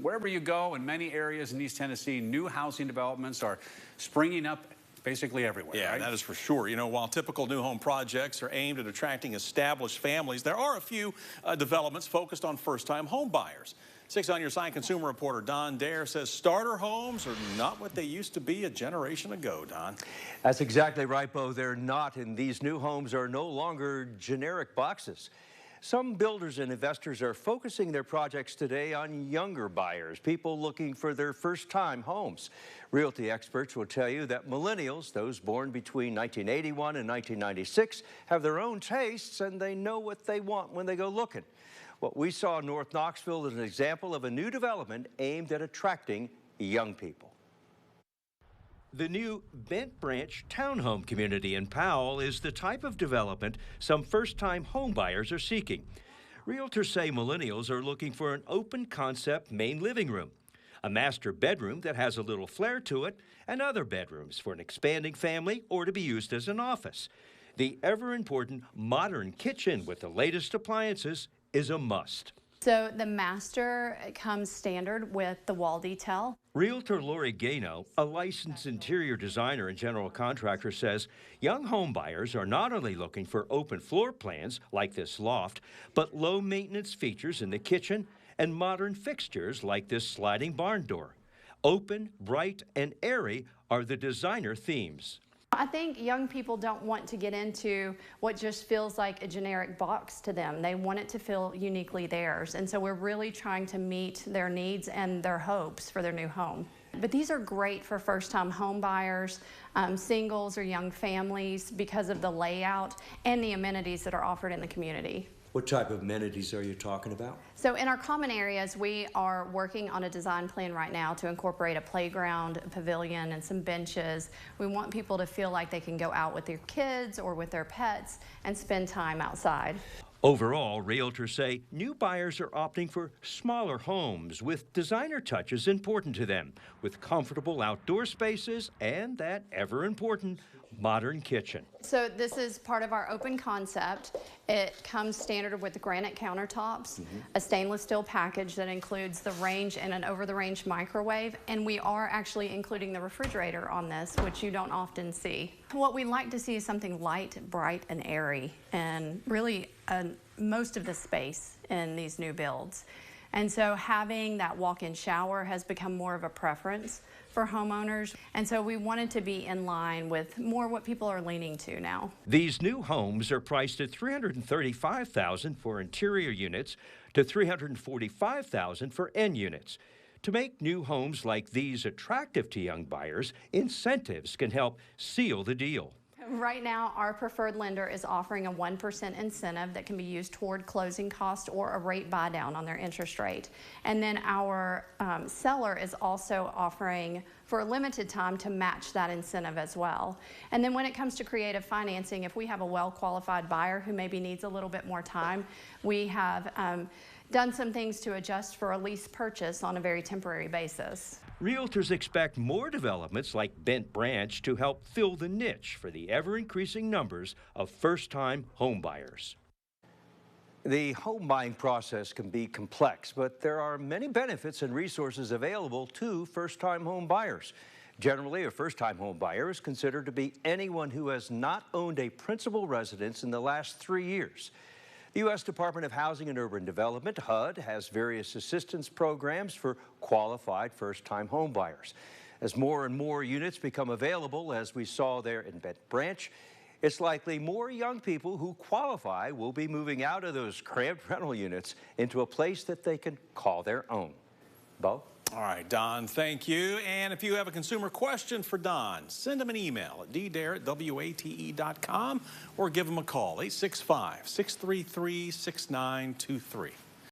Wherever you go, in many areas in East Tennessee, new housing developments are springing up basically everywhere. Yeah, right? that is for sure. You know, while typical new home projects are aimed at attracting established families, there are a few developments focused on first-time home buyers. 6 on Your Side consumer reporter Don Dare says starter homes are not what they used to be a generation ago, Don. That's exactly right, Bo. They're not, and these new homes are no longer generic boxes. Some builders and investors are focusing their projects today on younger buyers, people looking for their first-time homes. Realty experts will tell you that millennials, those born between 1981 and 1996, have their own tastes and they know what they want when they go looking. What we saw in North Knoxville is an example of a new development aimed at attracting young people. The new Bent Branch townhome community in Powell is the type of development some first-time home buyers are seeking. Realtors say millennials are looking for an open-concept main living room, a master bedroom that has a little flair to it, and other bedrooms for an expanding family or to be used as an office. The ever-important modern kitchen with the latest appliances is a must. So the master comes standard with the wall detail. Realtor Lori Gano, a licensed interior designer and general contractor, says young home buyers are not only looking for open floor plans like this loft, but low maintenance features in the kitchen and modern fixtures like this sliding barn door. Open, bright, and airy are the designer themes. I think young people don't want to get into what just feels like a generic box to them. They want it to feel uniquely theirs. And so we're really trying to meet their needs and their hopes for their new home. But these are great for first-time home buyers, singles or young families because of the layout and the amenities that are offered in the community. What type of amenities are you talking about? So in our common areas, we are working on a design plan right now to incorporate a playground, a pavilion, and some benches. We want people to feel like they can go out with their kids or with their pets and spend time outside. Overall, realtors say new buyers are opting for smaller homes with designer touches important to them, with comfortable outdoor spaces and that ever-important modern kitchen. So this is part of our open concept. It comes standard with the granite countertops, a stainless steel package that includes the range and an over-the-range microwave, and we are actually including the refrigerator on this, which you don't often see. What we like to see is something light, bright, and airy, and really most of the space in these new builds. And so having that walk-in shower has become more of a preference for homeowners. And so we wanted to be in line with more what people are leaning to now. These new homes are priced at $335,000 for interior units to $345,000 for end units. To make new homes like these attractive to young buyers, incentives can help seal the deal. Right now, our preferred lender is offering a 1% incentive that can be used toward closing costs or a rate buy down on their interest rate. And then our seller is also offering for a limited time to match that incentive as well. And then when it comes to creative financing, if we have a well-qualified buyer who maybe needs a little bit more time, we have done some things to adjust for a lease purchase on a very temporary basis. Realtors expect more developments like Bent Branch to help fill the niche for the ever-increasing numbers of first-time home buyers. The home buying process can be complex, but there are many benefits and resources available to first-time home buyers. Generally, a first-time home buyer is considered to be anyone who has not owned a principal residence in the last 3 years. The U.S. Department of Housing and Urban Development, HUD, has various assistance programs for qualified first-time home buyers. As more and more units become available, as we saw there in Bent Branch, it's likely more young people who qualify will be moving out of those cramped rental units into a place that they can call their own. Bo? All right, Don, thank you. And if you have a consumer question for Don, send him an email at ddare@wate.com or give him a call, 865-633-6923.